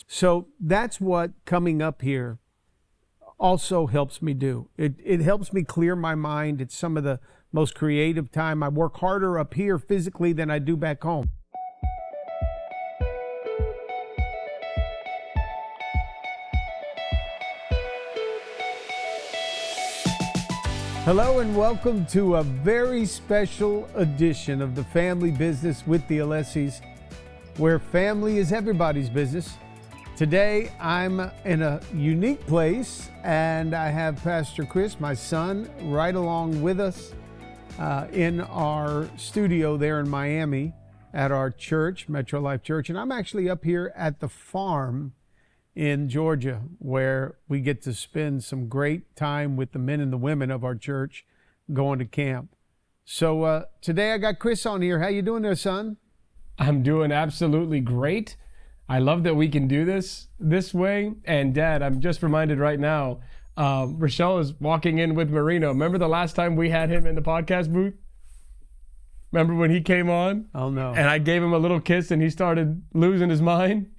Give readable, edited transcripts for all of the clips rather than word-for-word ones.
So that's what coming up here also helps me do. It helps me clear my mind. It's some of the most creative time. I work harder up here physically than I do back home. Hello and welcome to a very special edition of the Family Business with the Alessis, where family is everybody's business. Today I'm in a unique place and I have Pastor Chris, my son, right along with us in our studio there in Miami at our church, Metro Life Church. And I'm actually up here at the farm in Georgia, where we get to spend some great time with the men and the women of our church going to camp. So today I got Chris on here. How you doing there, son? I'm doing absolutely great. I love that we can do this way. And Dad, I'm just reminded right now, Rochelle is walking in with Marino. Remember the last time we had him in the podcast booth? Remember when he came on? Oh, no. And I gave him a little kiss and he started losing his mind?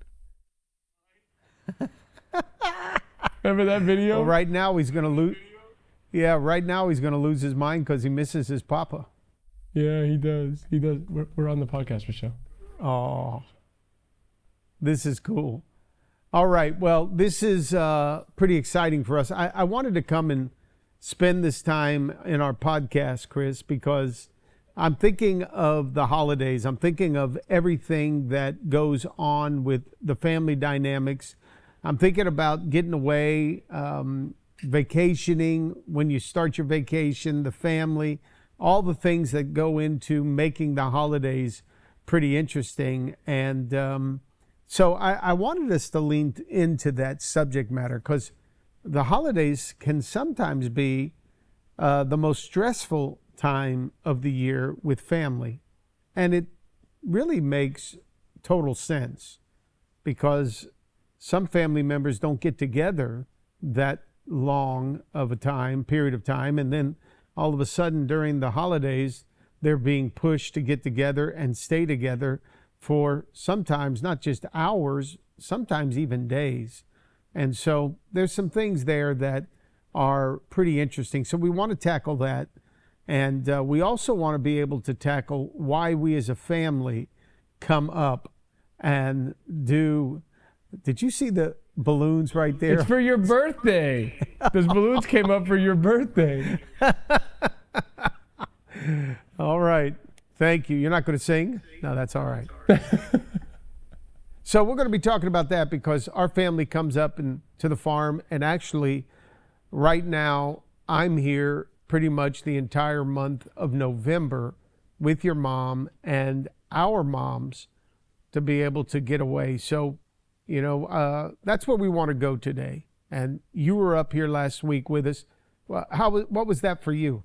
Remember that video? Well, right now he's going to lose. Yeah, right now he's going to lose his mind because he misses his papa. Yeah, he does. He does. We're on the podcast, Rochelle. Oh, this is cool. All right. Well, this is pretty exciting for us. I wanted to come and spend this time in our podcast, Chris, because I'm thinking of the holidays. I'm thinking of everything that goes on with the family dynamics. I'm thinking about getting away, vacationing, when you start your vacation, the family, all the things that go into making the holidays pretty interesting. And so I wanted us to lean into that subject matter because the holidays can sometimes be the most stressful time of the year with family. And it really makes total sense because some family members don't get together that long of a period of time. And then all of a sudden during the holidays, they're being pushed to get together and stay together for sometimes not just hours, sometimes even days. And so there's some things there that are pretty interesting. So we want to tackle that. And we also want to be able to tackle why we as a family come up and do. Did you see the balloons right there? It's for your birthday. Those balloons came up for your birthday. All right. Thank you. You're not going to sing? No, that's all right. So we're going to be talking about that because our family comes up to the farm. And actually, right now, I'm here pretty much the entire month of November with your mom and our moms to be able to get away. So, you know, that's where we want to go today. And you were up here last week with us. What was that for you?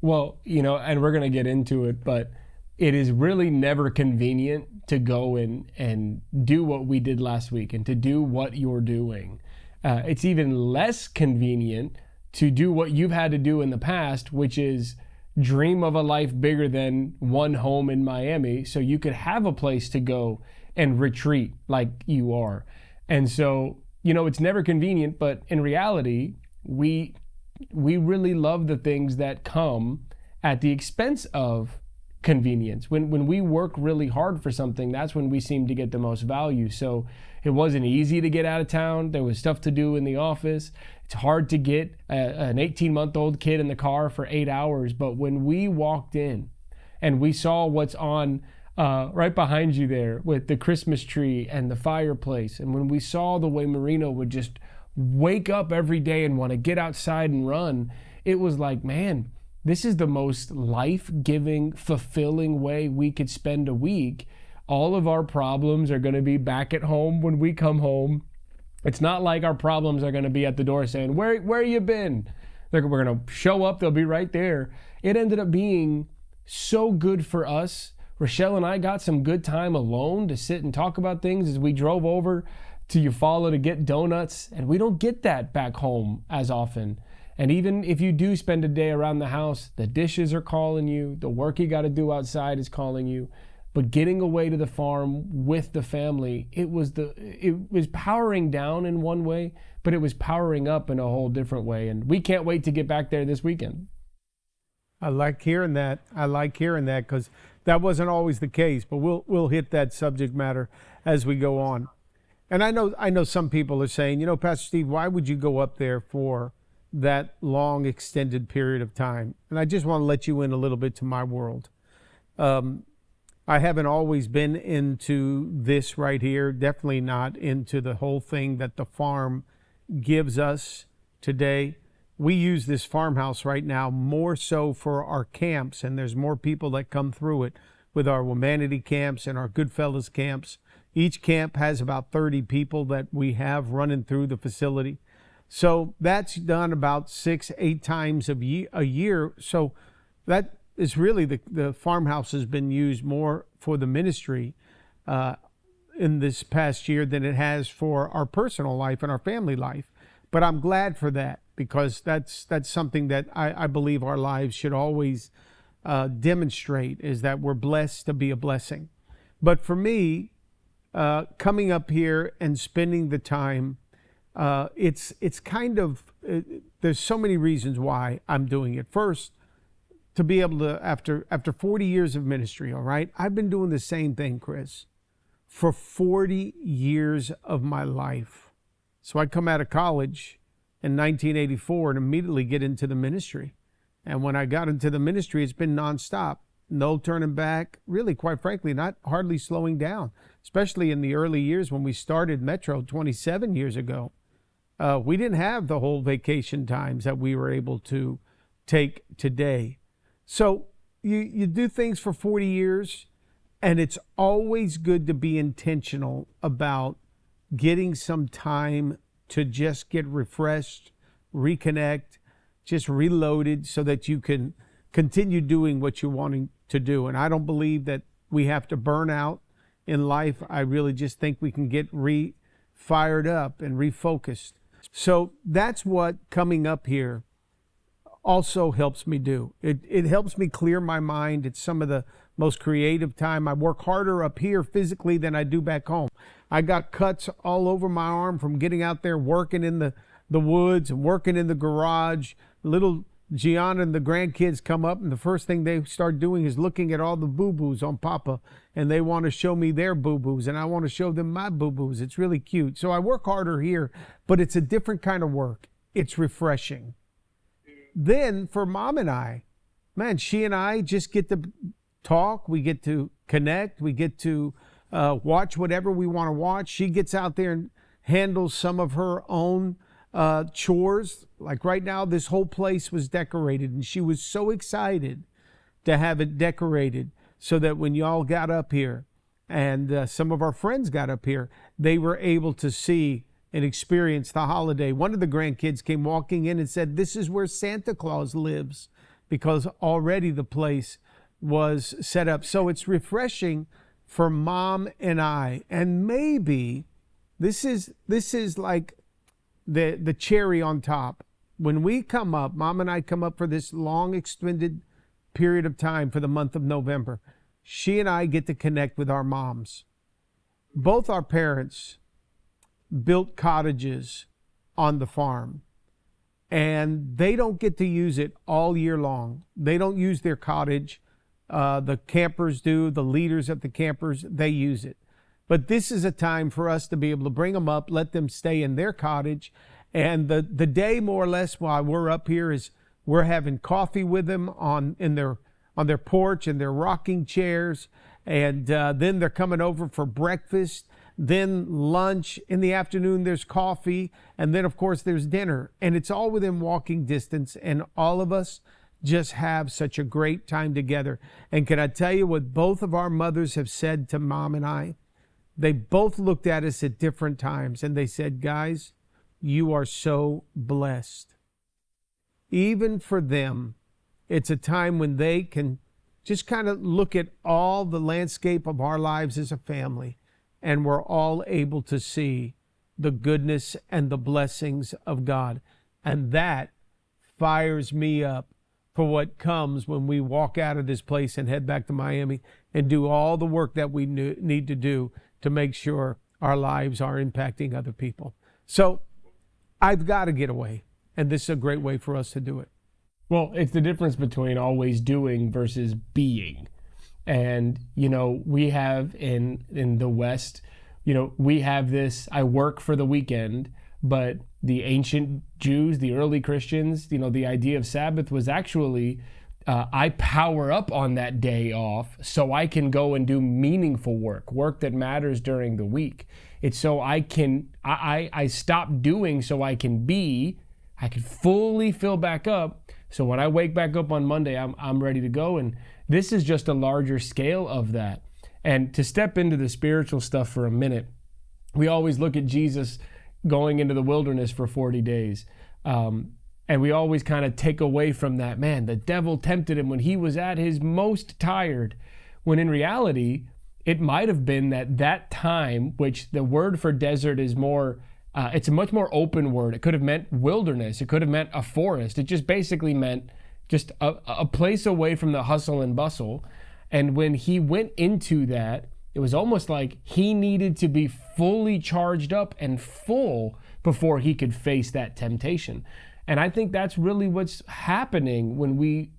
Well, you know, and we're going to get into it, but it is really never convenient to go and do what we did last week and to do what you're doing. It's even less convenient to do what you've had to do in the past, which is dream of a life bigger than one home in Miami so you could have a place to go and retreat like you are. And so, you know, it's never convenient, but in reality, we really love the things that come at the expense of convenience. When we work really hard for something, that's when we seem to get the most value. So it wasn't easy to get out of town. There was stuff to do in the office. It's hard to get an 18-month-old kid in the car for 8 hours. But when we walked in and we saw what's on right behind you there with the Christmas tree and the fireplace, and when we saw the way Marino would just wake up every day and want to get outside and run, it was like, man, this is the most life-giving, fulfilling way we could spend a week. All of our problems are going to be back at home when we come home. It's not like our problems are going to be at the door saying, where you been? We're going to show up. They'll be right there. It ended up being so good for us. Rochelle and I got some good time alone to sit and talk about things as we drove over to Eufaula to get donuts. And we don't get that back home as often. And even if you do spend a day around the house, the dishes are calling you. The work you got to do outside is calling you. But getting away to the farm with the family, it was powering down in one way, but it was powering up in a whole different way. And we can't wait to get back there this weekend. I like hearing that. Because that wasn't always the case, but we'll hit that subject matter as we go on. And I know some people are saying, Pastor Steve, why would you go up there for that long extended period of time? And I just want to let you in a little bit to my world. I haven't always been into this right here, definitely not into the whole thing that the farm gives us today. We use this farmhouse right now more so for our camps, and there's more people that come through it with our Humanity camps and our Goodfellas camps. Each camp has about 30 people that we have running through the facility. So that's done about 6-8 times a year. So that is really the farmhouse has been used more for the ministry in this past year than it has for our personal life and our family life. But I'm glad for that, because that's something that I believe our lives should always demonstrate, is that we're blessed to be a blessing. But for me, coming up here and spending the time, it's kind of, there's so many reasons why I'm doing it. First, to be able to, after 40 years of ministry, all right, I've been doing the same thing, Chris, for 40 years of my life. So I come out of college in 1984 and immediately get into the ministry. And when I got into the ministry, it's been nonstop, no turning back, really, quite frankly, not hardly slowing down, especially in the early years when we started Metro 27 years ago. We didn't have the whole vacation times that we were able to take today. So you do things for 40 years, and it's always good to be intentional about getting some time to just get refreshed, reconnect, just reloaded, so that you can continue doing what you're wanting to do. And I don't believe that we have to burn out in life. I really just think we can get fired up and refocused. So that's what coming up here also helps me do. It helps me clear my mind. It's some of the most creative time. I work harder up here physically than I do back home. I got cuts all over my arm from getting out there working in the woods and working in the garage. Little Gianna and the grandkids come up, and the first thing they start doing is looking at all the boo-boos on Papa, and they want to show me their boo-boos, and I want to show them my boo-boos. It's really cute. So I work harder here, but it's a different kind of work. It's refreshing. Then for Mom and I, man, she and I just get to talk. We get to connect. We get to watch whatever we want to watch. She gets out there and handles some of her own chores. Like right now, this whole place was decorated, and she was so excited to have it decorated so that when y'all got up here and some of our friends got up here, they were able to see and experience the holiday. One of the grandkids came walking in and said, "This is where Santa Claus lives," because already the place was set up. So it's refreshing for Mom and I. And maybe this is like the cherry on top. When we come up, Mom and I come up for this long extended period of time for the month of November, she and I get to connect with our moms. Both our parents built cottages on the farm, and they don't get to use it all year long. They don't use their cottage. The campers do, the leaders of the campers, they use it. But this is a time for us to be able to bring them up, let them stay in their cottage. And the day, more or less, while we're up here, is we're having coffee with them on their porch and their rocking chairs. And then they're coming over for breakfast. Then lunch. In the afternoon, there's coffee. And then, of course, there's dinner. And it's all within walking distance. And all of us just have such a great time together. And can I tell you what both of our mothers have said to Mom and I? They both looked at us at different times and they said, "Guys, you are so blessed." Even for them, it's a time when they can just kind of look at all the landscape of our lives as a family, and we're all able to see the goodness and the blessings of God. And that fires me up for what comes when we walk out of this place and head back to Miami and do all the work that we need to do to make sure our lives are impacting other people. So I've got to get away, and this is a great way for us to do it. Well, it's the difference between always doing versus being. And, we have in the West, we have this, I work for the weekend, but the ancient Jews, the early Christians, the idea of Sabbath was actually, I power up on that day off so I can go and do meaningful work that matters during the week. It's so I stop doing so I can fully fill back up. So when I wake back up on Monday, I'm ready to go. And this is just a larger scale of that. And to step into the spiritual stuff for a minute, we always look at Jesus going into the wilderness for 40 days. And we always kind of take away from that, man, the devil tempted him when he was at his most tired. When in reality, it might have been that time, which the word for desert is more, it's a much more open word. It could have meant wilderness. It could have meant a forest. It just basically meant just a place away from the hustle and bustle. And when he went into that, it was almost like he needed to be fully charged up and full before he could face that temptation. And I think that's really what's happening when we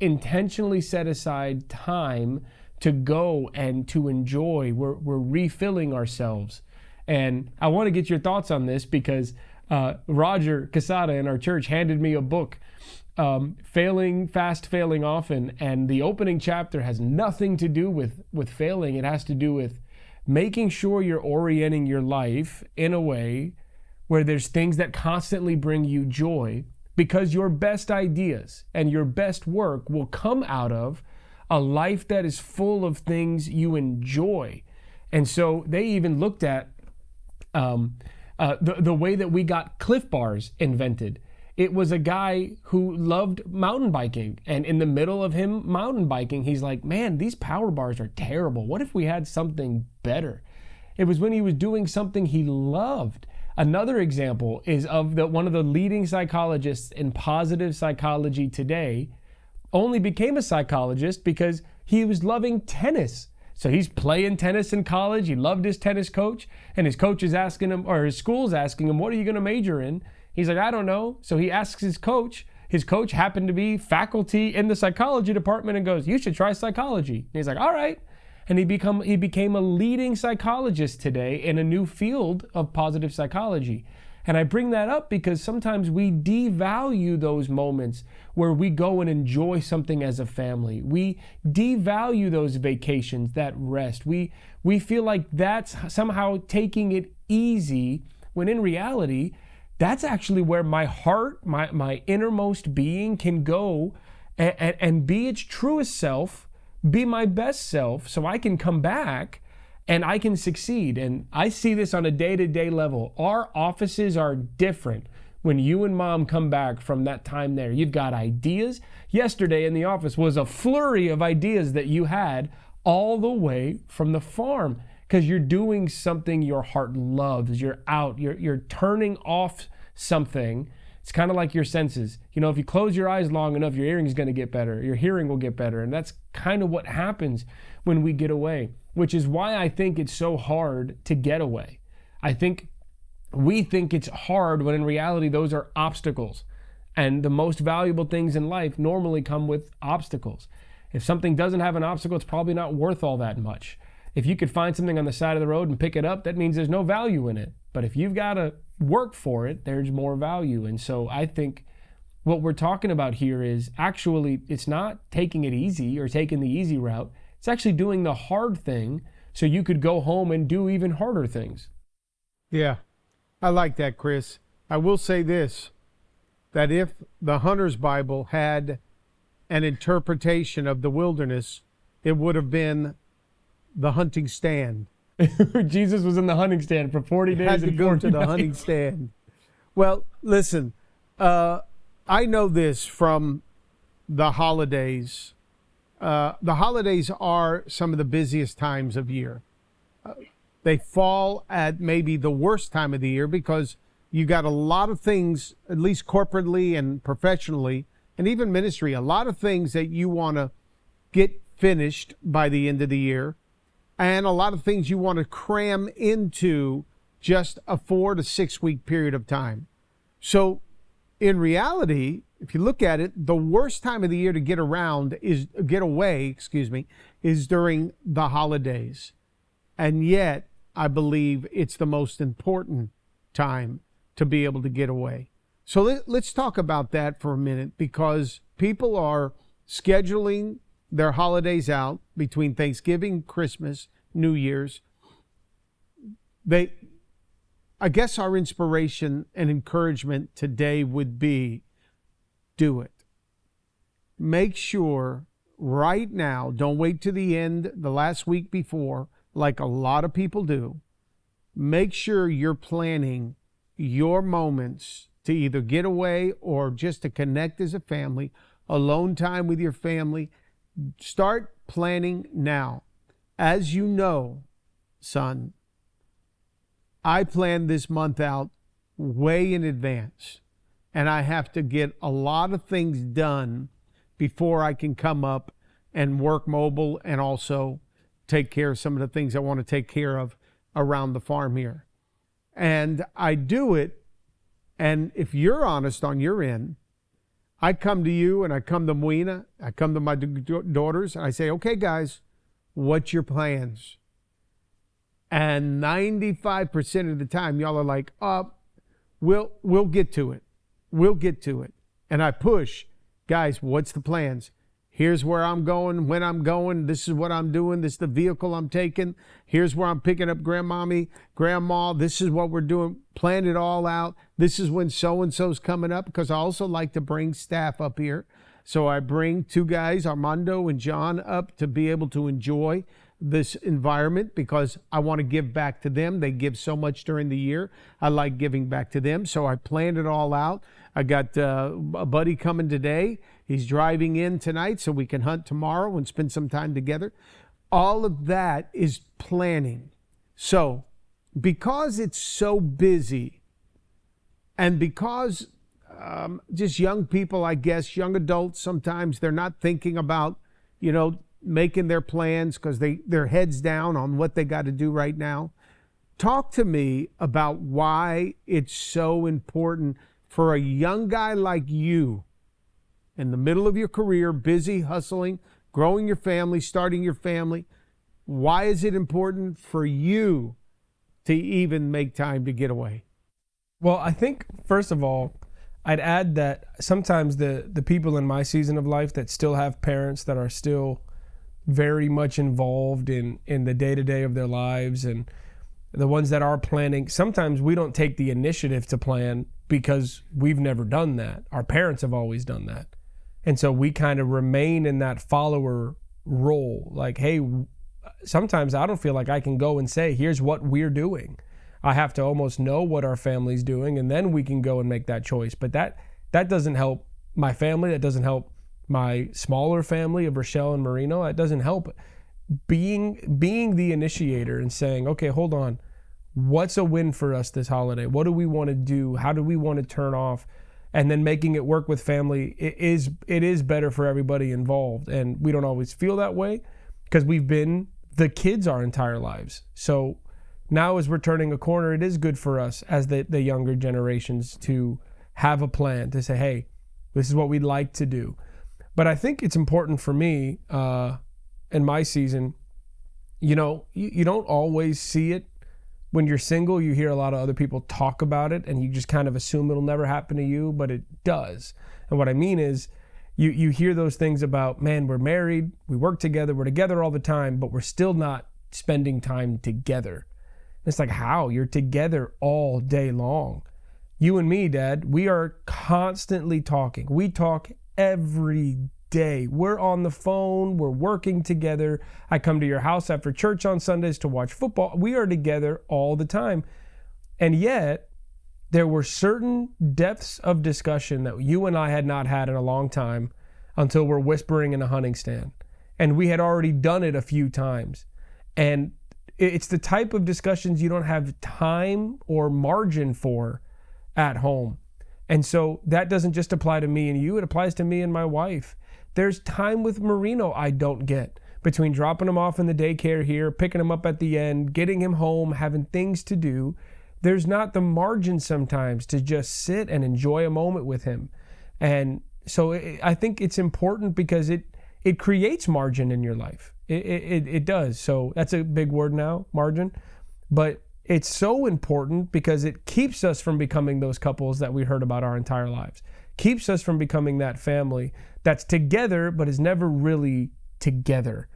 intentionally set aside time to go and to enjoy. We're refilling ourselves. And I want to get your thoughts on this because Roger Casada in our church handed me a book, Failing Fast, Failing Often. And the opening chapter has nothing to do with failing. It has to do with making sure you're orienting your life in a way where there's things that constantly bring you joy, because your best ideas and your best work will come out of a life that is full of things you enjoy. And so they even looked at the way that we got Cliff Bars invented. It was a guy who loved mountain biking, and in the middle of him mountain biking, he's like, man, these power bars are terrible. What if we had something better? It was when he was doing something he loved. Another example is of one of the leading psychologists in positive psychology today only became a psychologist because he was loving tennis. So he's playing tennis in college. He loved his tennis coach, and his coach is asking him, or his school's asking him, what are you going to major in? He's like, I don't know. So he asks his coach. His coach happened to be faculty in the psychology department and goes, you should try psychology. And he's like, all right. And he became a leading psychologist today in a new field of positive psychology. And I bring that up because sometimes we devalue those moments where we go and enjoy something as a family. We devalue those vacations, that rest. We feel like that's somehow taking it easy, when in reality, that's actually where my heart, my innermost being can go and be its truest self, be my best self, so I can come back and I can succeed. And I see this on a day-to-day level. Our offices are different when you and mom come back from that time there. You've got ideas. Yesterday in the office was a flurry of ideas that you had all the way from the farm, because you're doing something your heart loves. You're out, you're turning off something. It's kind of like your senses. If you close your eyes long enough, your hearing is going to get better. Your hearing will get better. And that's kind of what happens when we get away, which is why I think it's so hard to get away. I think we think it's hard when in reality, those are obstacles. And the most valuable things in life normally come with obstacles. If something doesn't have an obstacle, it's probably not worth all that much. If you could find something on the side of the road and pick it up, that means there's no value in it. But if you've got to work for it, there's more value. And so I think what we're talking about here is actually, it's not taking it easy or taking the easy route. It's actually doing the hard thing so you could go home and do even harder things. Yeah, I like that, Chris. I will say this, that if the Hunter's Bible had an interpretation of the wilderness, it would have been the hunting stand. Jesus was in the hunting stand for 40 days had to and go 40 to the nights. hunting stand. Well, listen, I know this from the holidays. The holidays are some of the busiest times of year. They fall at maybe the worst time of the year because you got a lot of things, at least corporately and professionally, and even ministry, a lot of things that you want to get finished by the end of the year, and a lot of things you want to cram into just a 4 to 6 week period of time. So in reality, if you look at it, the worst time of the year to get away, is during the holidays. And yet, I believe it's the most important time to be able to get away. So let's talk about that for a minute, because people are scheduling their holidays out between Thanksgiving, Christmas, New Year's. I guess our inspiration and encouragement today would be, do it. Make sure right now, don't wait to the end, the last week before, like a lot of people do. Make sure you're planning your moments to either get away or just to connect as a family, alone time with your family. Start planning now. As you know, son, I planned this month out way in advance, and I have to get a lot of things done before I can come up and work mobile and also take care of some of the things I want to take care of around the farm here. And I do it, and if you're honest on your end, I come to you and I come to Moina, I come to my daughters, and I say, okay, guys, what's your plans? And 95% of the time, y'all are like, we'll get to it. We'll get to it. And I push, guys, what's the plans? Here's where I'm going, when I'm going. This is what I'm doing. This is the vehicle I'm taking. Here's where I'm picking up grandma. This is what we're doing. Plan it all out. This is when so-and-so's coming up, because I also like to bring staff up here. So I bring 2 guys, Armando and John, up to be able to enjoy this environment, because I want to give back to them. They give so much during the year. I like giving back to them. So I planned it all out. I got a buddy coming today. He's driving in tonight so we can hunt tomorrow and spend some time together. All of that is planning. So because it's so busy, and because just young people, I guess, young adults, sometimes they're not thinking about, making their plans because their heads down on what they got to do right now. Talk to me about why it's so important for a young guy like you, in the middle of your career, busy, hustling, growing your family, starting your family. Why is it important for you to even make time to get away? Well, I think, first of all, I'd add that sometimes the people in my season of life that still have parents that are still very much involved in the day-to-day of their lives, and the ones that are planning, sometimes we don't take the initiative to plan because we've never done that. Our parents have always done that. And so we kind of remain in that follower role. Like, hey, sometimes I don't feel like I can go and say, here's what we're doing. I have to almost know what our family's doing, and then we can go and make that choice. But that doesn't help my family. That doesn't help my smaller family of Rochelle and Marino. That doesn't help. Being the initiator and saying, okay, hold on, what's a win for us this holiday? What do we want to do? How do we want to turn off? And then making it work with family, it is better for everybody involved. And we don't always feel that way because we've been the kids our entire lives. So now as we're turning a corner, it is good for us as the younger generations to have a plan, to say, hey, this is what we'd like to do. But I think it's important for me in my season, you don't always see it. When you're single, you hear a lot of other people talk about it, and you just kind of assume it'll never happen to you, but it does. And what I mean is, you hear those things about, man, we're married, we work together, we're together all the time, but we're still not spending time together. And it's like, how? You're together all day long. You and me, Dad, we are constantly talking. We talk every day. We're on the phone. We're working together. I come to your house after church on Sundays to watch football. We are together all the time. And yet, there were certain depths of discussion that you and I had not had in a long time until we're whispering in a hunting stand. And we had already done it a few times. And it's the type of discussions you don't have time or margin for at home. And so that doesn't just apply to me and you, it applies to me and my wife. There's time with Marino I don't get between dropping him off in the daycare here, picking him up at the end, getting him home, having things to do. There's not the margin sometimes to just sit and enjoy a moment with him. And so I think it's important because it creates margin in your life. It does. So that's a big word now, margin. But it's so important because it keeps us from becoming those couples that we heard about our entire lives. Keeps us from becoming that family that's together but is never really together.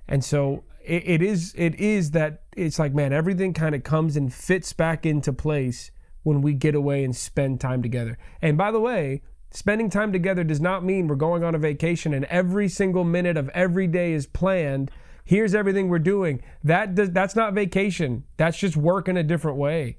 And so it is that it's like, man, everything kind of comes and fits back into place when we get away and spend time together. And by the way, spending time together does not mean we're going on a vacation and every single minute of every day is planned. Here's everything we're doing. That's not vacation. That's just work in a different way.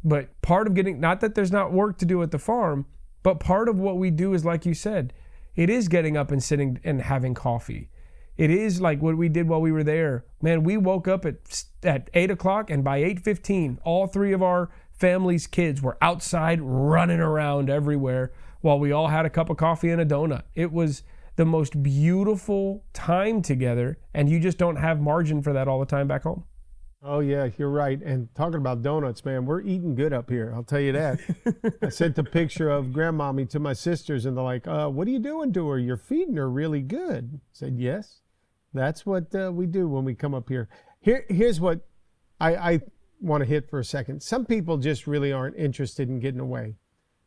But part of not that there's not work to do at the farm, but part of what we do is, like you said, it is getting up and sitting and having coffee. It is like what we did while we were there. Man, we woke up at 8 o'clock, and by 8:15, all three of our family's kids were outside running around everywhere while we all had a cup of coffee and a donut. It was the most beautiful time together, and you just don't have margin for that all the time back home. Oh, yeah, you're right. And talking about donuts, man, we're eating good up here. I'll tell you that. I sent a picture of grandmommy to my sisters, and they're like, what are you doing to her? You're feeding her really good. I said, yes, that's what we do when we come up here. Here's what I want to hit for a second. Some people just really aren't interested in getting away.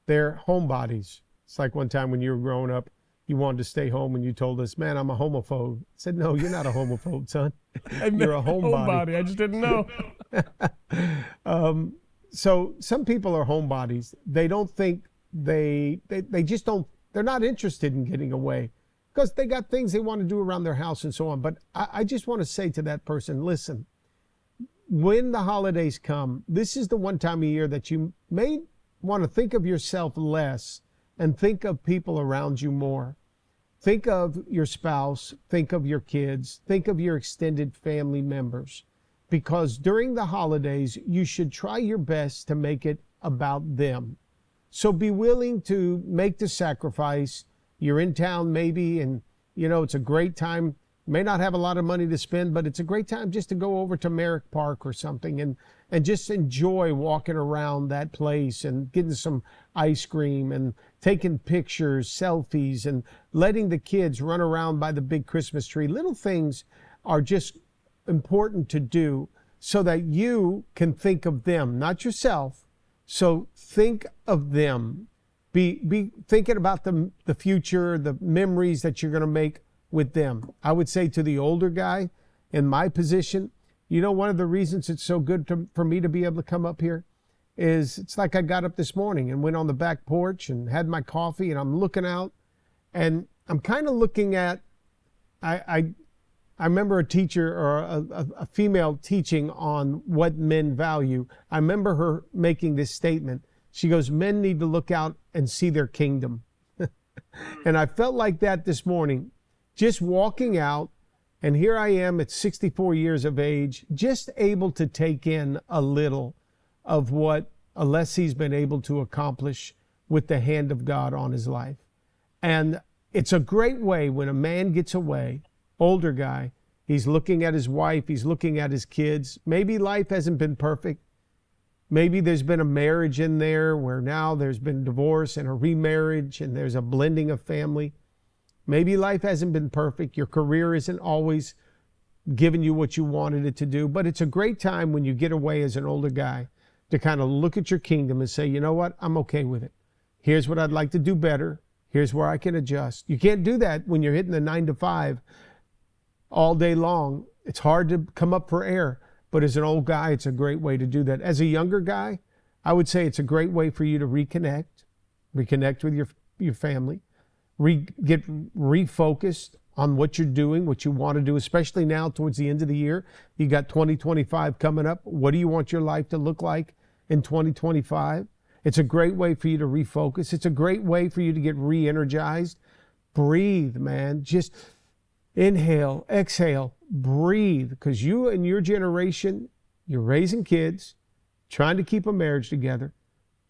They're homebodies. It's like one time when you were growing up, you wanted to stay home and you told us, man, I'm a homophobe. I said, no, you're not a homophobe, son. You're a homebody. I just didn't know. So some people are homebodies. They don't think they just don't, they're not interested in getting away because they got things they want to do around their house and so on. But I just want to say to that person, listen, when the holidays come, this is the one time of year that you may want to think of yourself less and think of people around you more. Think of your spouse, think of your kids, think of your extended family members, because during the holidays, you should try your best to make it about them. So be willing to make the sacrifice. You're in town maybe, and it's a great time. May not have a lot of money to spend, but it's a great time just to go over to Merrick Park or something and just enjoy walking around that place and getting some ice cream and taking pictures, selfies, and letting the kids run around by the big Christmas tree. Little things are just important to do so that you can think of them, not yourself. So think of them. Be thinking about the future, the memories that you're going to make with them. I would say to the older guy in my position, one of the reasons it's so good for me to be able to come up here is it's like I got up this morning and went on the back porch and had my coffee and I'm looking out and I'm kind of looking at, I remember a teacher or a female teaching on what men value. I remember her making this statement. She goes, men need to look out and see their kingdom. And I felt like that this morning, just walking out, and here I am at 64 years of age, just able to take in a little of what Alessi's been able to accomplish with the hand of God on his life. And it's a great way when a man gets away, older guy, he's looking at his wife, he's looking at his kids. Maybe life hasn't been perfect. Maybe there's been a marriage in there where now there's been divorce and a remarriage and there's a blending of family. Maybe life hasn't been perfect. Your career isn't always giving you what you wanted it to do. But it's a great time when you get away as an older guy to kind of look at your kingdom and say, you know what? I'm okay with it. Here's what I'd like to do better. Here's where I can adjust. You can't do that when you're hitting the 9 to 5 all day long. It's hard to come up for air. But as an old guy, it's a great way to do that. As a younger guy, I would say it's a great way for you to reconnect with your family, get refocused on what you're doing, what you want to do, especially now towards the end of the year. You got 2025 coming up. What do you want your life to look like in 2025? It's a great way for you to refocus. It's a great way for you to get re-energized. Breathe, man. Just inhale, exhale, breathe. Because you and your generation, you're raising kids, trying to keep a marriage together,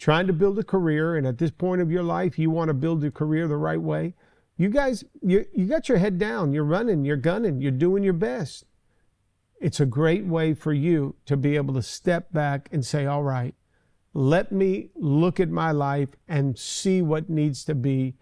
trying to build a career, and at this point of your life, you want to build a career the right way, you guys, you got your head down, you're running, you're gunning, you're doing your best. It's a great way for you to be able to step back and say, all right, let me look at my life and see what needs to be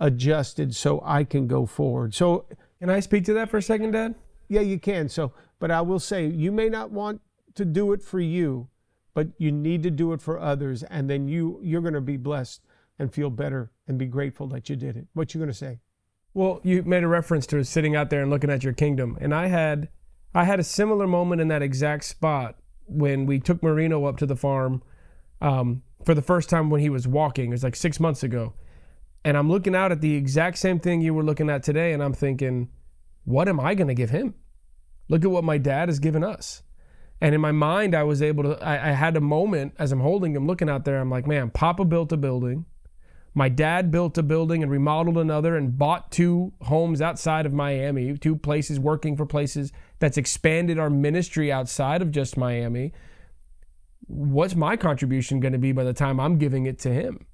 adjusted so I can go forward. So, can I speak to that for a second, Dad? yeah, you can. So, but I will say, you may not want to do it for you, but you need to do it for others, and then you're going to be blessed and feel better and be grateful that you did it. What you going to say? Well, you made a reference to sitting out there and looking at your kingdom, and I had a similar moment in that exact spot when we took Marino up to the farm for the first time when he was walking. It was like 6 months ago. And I'm looking out at the exact same thing you were looking at today, and I'm thinking, what am I going to give him? Look at what my dad has given us. And in my mind, I was able to, I had a moment as I'm holding him, looking out there, I'm like, man, Papa built a building. My dad built a building and remodeled another and bought 2 homes outside of Miami, 2 places, working for places that's expanded our ministry outside of just Miami. What's my contribution going to be by the time I'm giving it to him?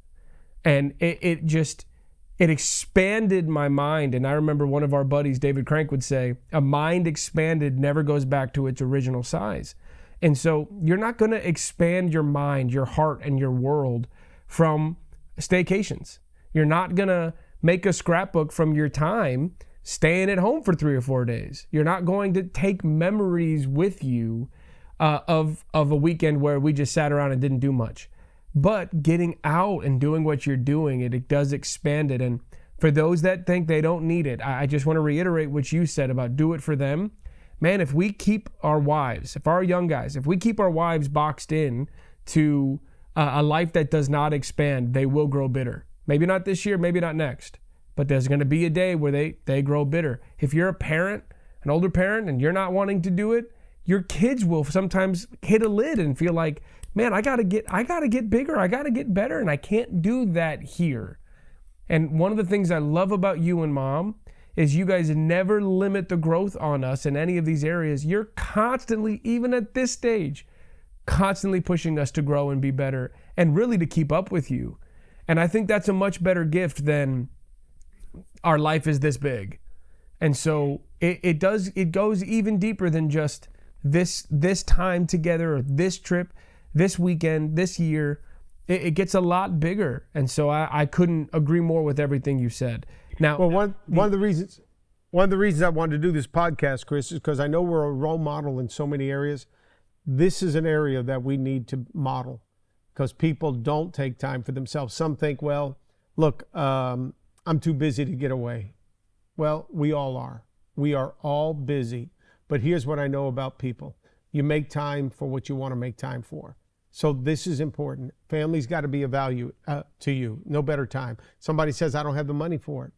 And it expanded my mind. And I remember one of our buddies, David Crank, would say, a mind expanded never goes back to its original size. And so you're not going to expand your mind, your heart, and your world from staycations. You're not going to make a scrapbook from your time staying at home for 3 or 4 days. You're not going to take memories with you of a weekend where we just sat around and didn't do much. But getting out and doing what you're doing, it does expand it. And for those that think they don't need it, I just want to reiterate what you said about do it for them. Man, if we keep our wives, if our young guys, if we keep our wives boxed in to a life that does not expand, they will grow bitter. Maybe not this year, maybe not next, but there's going to be a day where they grow bitter. If you're a parent, an older parent, and you're not wanting to do it, your kids will sometimes hit a lid and feel like, man, I gotta get bigger, I gotta get better, and I can't do that here. And one of the things I love about you and Mom is you guys never limit the growth on us in any of these areas. You're constantly, even at this stage, constantly pushing us to grow and be better, and really to keep up with you. And I think that's a much better gift than our life is this big. And so it goes even deeper than just this time together, or this trip, this weekend, this year. It gets a lot bigger. And so I couldn't agree more with everything you said. Now, well, one of the reasons I wanted to do this podcast, Chris, is because I know we're a role model in so many areas. This is an area that we need to model, because people don't take time for themselves. Some think, well, look, I'm too busy to get away. Well, we all are. We are all busy. But here's what I know about people. You make time for what you want to make time for. So this is important. Family's got to be a value to you. No better time. Somebody says, I don't have the money for it.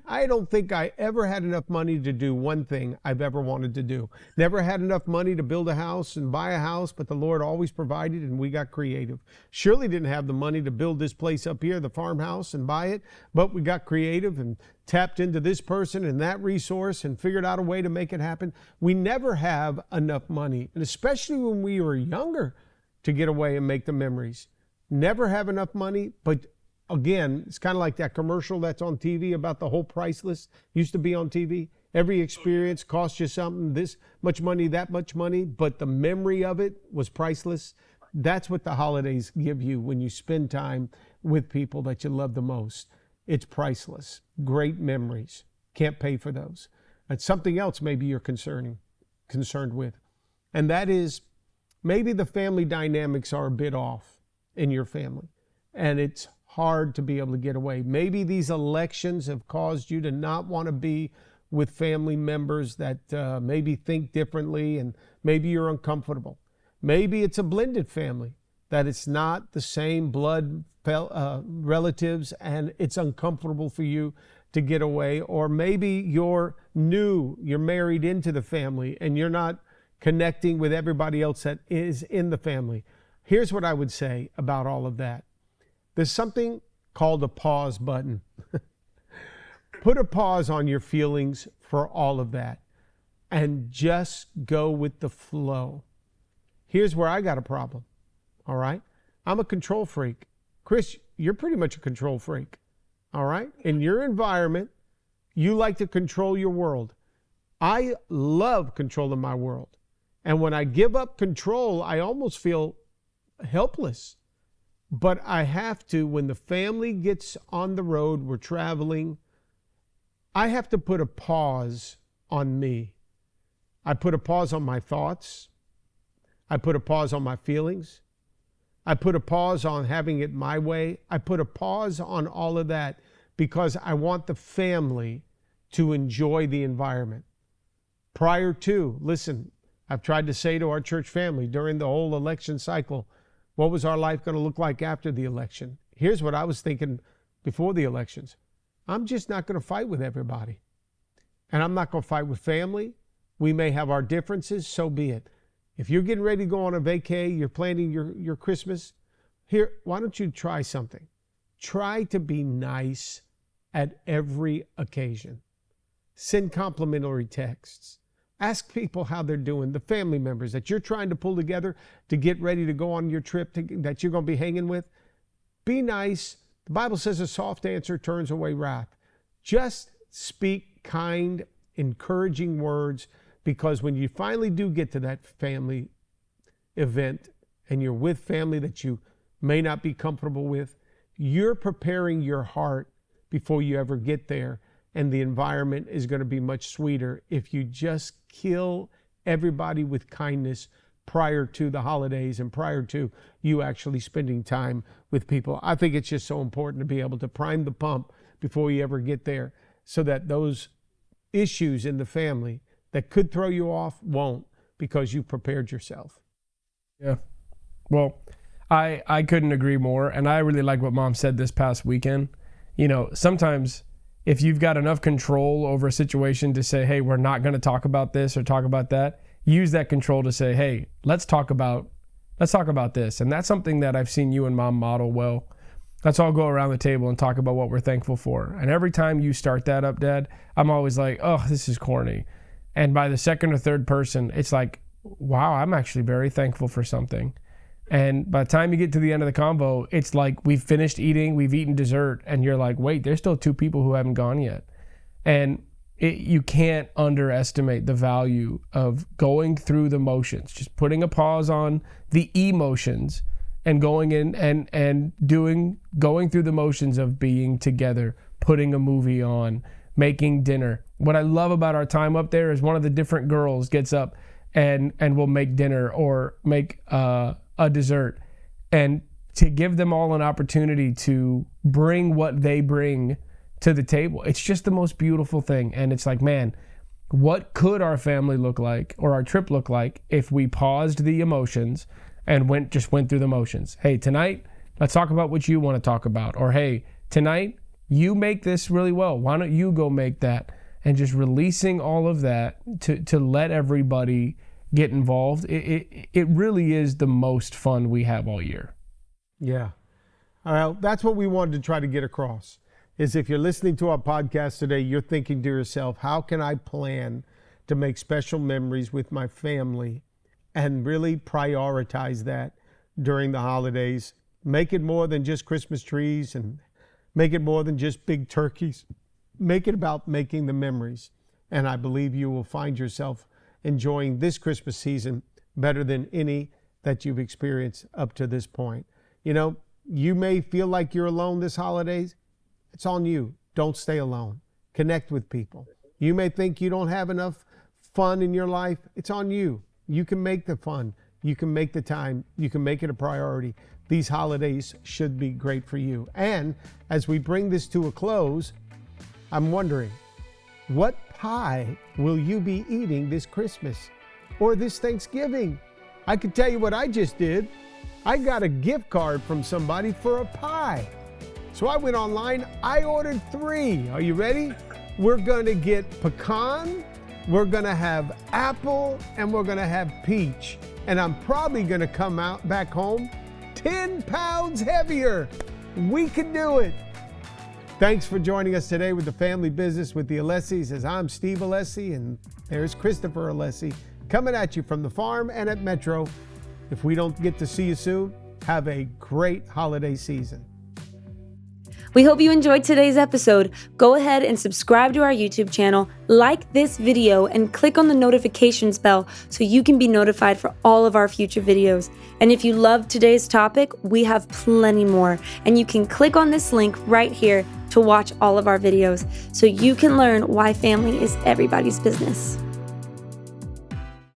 I don't think I ever had enough money to do one thing I've ever wanted to do. Never had enough money to build a house and buy a house, but the Lord always provided, and we got creative. Surely didn't have the money to build this place up here, the farmhouse, and buy it, but we got creative and tapped into this person and that resource and figured out a way to make it happen. We never have enough money, and especially when we were younger, to get away and make the memories. Never have enough money, but again, it's kind of like that commercial that's on TV about the whole price list. Used to be on TV. Every experience cost you something, this much money, that much money, but the memory of it was priceless. That's what the holidays give you when you spend time with people that you love the most. It's priceless. Great memories. Can't pay for those. And something else maybe you're concerned with, and that is maybe the family dynamics are a bit off in your family, and it's hard to be able to get away. Maybe these elections have caused you to not want to be with family members that maybe think differently, and maybe you're uncomfortable. Maybe it's a blended family, that it's not the same blood relatives, and it's uncomfortable for you to get away. Or maybe you're married into the family, and you're not connecting with everybody else that is in the family. Here's what I would say about all of that. There's something called a pause button. Put a pause on your feelings for all of that and just go with the flow. Here's where I got a problem, all right? I'm a control freak. Chris, you're pretty much a control freak. All right? In your environment, you like to control your world. I love controlling my world. And when I give up control, I almost feel helpless. But I have to, when the family gets on the road, we're traveling, I have to put a pause on me. I put a pause on my thoughts. I put a pause on my feelings. I put a pause on having it my way. I put a pause on all of that because I want the family to enjoy the environment. Prior to, listen, I've tried to say to our church family during the whole election cycle, what was our life going to look like after the election? Here's what I was thinking before the elections. I'm just not going to fight with everybody. And I'm not going to fight with family. We may have our differences, so be it. If you're getting ready to go on a vacay, you're planning your Christmas, here, why don't you try something? Try to be nice at every occasion. Send complimentary texts. Ask people how they're doing, the family members that you're trying to pull together to get ready to go on your trip that you're going to be hanging with. Be nice. The Bible says a soft answer turns away wrath. Just speak kind, encouraging words, because when you finally do get to that family event and you're with family that you may not be comfortable with, you're preparing your heart before you ever get there. And the environment is going to be much sweeter if you just kill everybody with kindness prior to the holidays and prior to you actually spending time with people. I think it's just so important to be able to prime the pump before you ever get there so that those issues in the family that could throw you off won't, because you prepared yourself. Yeah. Well, I couldn't agree more. And I really like what Mom said this past weekend. You know, sometimes if you've got enough control over a situation to say, hey, we're not going to talk about this or talk about that, use that control to say, hey, let's talk about this. And that's something that I've seen you and Mom model well. Let's all go around the table and talk about what we're thankful for. And every time you start that up, Dad, I'm always like, oh, this is corny. And by the second or third person, it's like, wow, I'm actually very thankful for something. And by the time you get to the end of the convo, it's like we've finished eating, we've eaten dessert, and you're like, wait, there's still 2 people who haven't gone yet. And you can't underestimate the value of going through the motions, just putting a pause on the emotions and going in and going through the motions of being together, putting a movie on, making dinner. What I love about our time up there is one of the different girls gets up and will make dinner or make a dessert, and to give them all an opportunity to bring what they bring to the table. It's just the most beautiful thing. And it's like, man, what could our family look like or our trip look like if we paused the emotions and went through the motions? Hey, tonight, let's talk about what you want to talk about. Or, hey, tonight, you make this really well. Why don't you go make that? And just releasing all of that to let everybody get involved. It really is the most fun we have all year. Yeah. Well, that's what we wanted to try to get across, is if you're listening to our podcast today, you're thinking to yourself, how can I plan to make special memories with my family and really prioritize that during the holidays? Make it more than just Christmas trees and make it more than just big turkeys. Make it about making the memories. And I believe you will find yourself enjoying this Christmas season better than any that you've experienced up to this point. You know, you may feel like you're alone this holidays. It's on you. Don't stay alone. Connect with people. You may think you don't have enough fun in your life. It's on you. You can make the fun. You can make the time. You can make it a priority. These holidays should be great for you. And as we bring this to a close, I'm wondering, what pie will you be eating this Christmas or this Thanksgiving? I can tell you what I just did. I got a gift card from somebody for a pie. So I went online, I ordered 3. Are you ready? We're going to get pecan, we're going to have apple, and we're going to have peach. And I'm probably going to come out back home 10 pounds heavier. We can do it. Thanks for joining us today with the Family Business with the Alessis, as I'm Steve Alessi and there's Christopher Alessi coming at you from the farm and at Metro. If we don't get to see you soon, have a great holiday season. We hope you enjoyed today's episode. Go ahead and subscribe to our YouTube channel, like this video, and click on the notifications bell so you can be notified for all of our future videos. And if you loved today's topic, we have plenty more. And you can click on this link right here to watch all of our videos so you can learn why family is everybody's business.